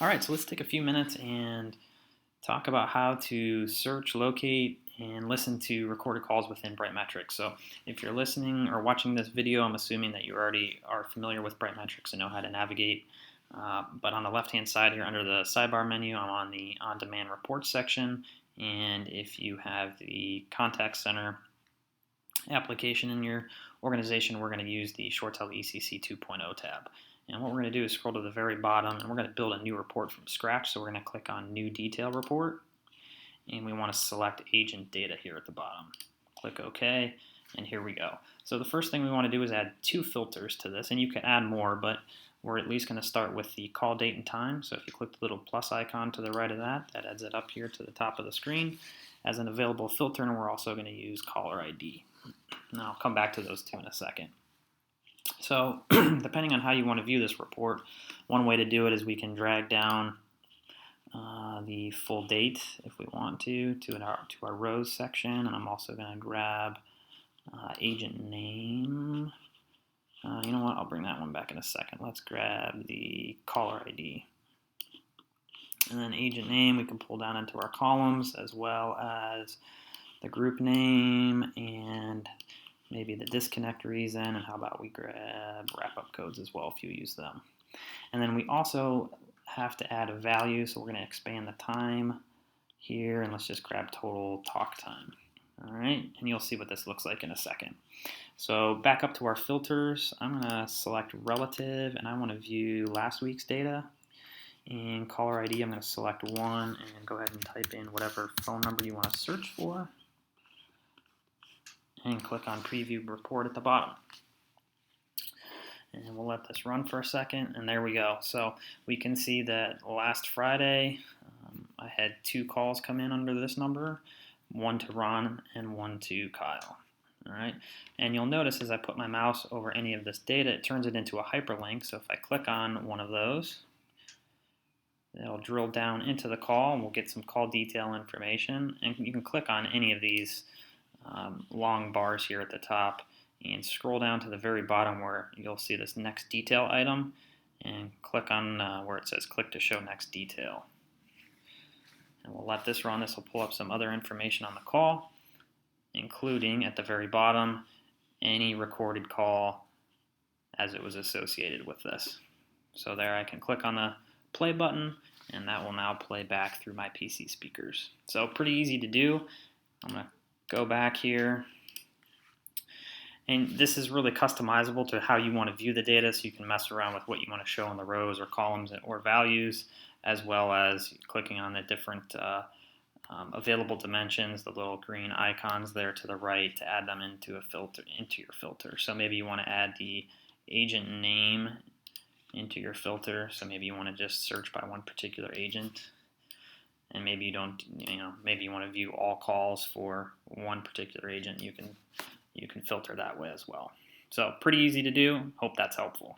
All right, so let's take a few minutes and talk about how to search, locate, and listen to recorded calls within Brightmetrics. So if you're listening or watching this video, I'm assuming that you already are familiar with Brightmetrics and know how to navigate. But on the left-hand side here under the sidebar menu, I'm on the on-demand reports section. And if you have the contact center application in your organization, we're going to use the ShoreTel ECC 2.0 tab. And what we're going to do is scroll to the very bottom, and we're going to build a new report from scratch. So we're going to click on New Detail Report, and we want to select Agent Data here at the bottom. Click OK, and here we go. So the first thing we want to do is add 2 filters to this, and you can add more, but we're at least going to start with the call date and time. So if you click the little plus icon to the right of that, that adds it up here to the top of the screen as an available filter, and we're also going to use caller ID. Now I'll come back to those 2 in a second. So depending on how you want to view this report, one way to do it is we can drag down the full date if we want to our rows section, and I'm also going to grab agent name. You know what, I'll bring that one back in a second. Let's grab the caller ID. And then agent name we can pull down into our columns, as well as the group name and maybe the disconnect reason, and how about we grab wrap-up codes as well if you use them. And then we also have to add a value, so we're going to expand the time here, and let's just grab total talk time. All right, and you'll see what this looks like in a second. So back up to our filters, I'm going to select relative, and I want to view last week's data. In caller ID, I'm going to select 1 and go ahead and type in whatever phone number you want to search for, and click on Preview Report at the bottom. And we'll let this run for a second, and there we go. So we can see that last Friday, I had 2 calls come in under this number, 1 to Ron and 1 to Kyle. All right, and you'll notice as I put my mouse over any of this data, it turns it into a hyperlink. So if I click on one of those, it'll drill down into the call, and we'll get some call detail information. And you can click on any of these long bars here at the top and scroll down to the very bottom where you'll see this next detail item, and click on where it says click to show next detail. And we'll let this run. This will pull up some other information on the call, including at the very bottom any recorded call as it was associated with this. So there I can click on the play button, and that will now play back through my PC speakers. So pretty easy to do. I'm going to go back here, and this is really customizable to how you want to view the data, so you can mess around with what you want to show in the rows or columns or values, as well as clicking on the different available dimensions, the little green icons there to the right, to add them into your filter. So maybe you want to add the agent name into your filter. So maybe you want to just search by one particular agent, and maybe you don't, maybe you want to view all calls for one particular agent. You can filter that way as well. So pretty easy to do. Hope that's helpful.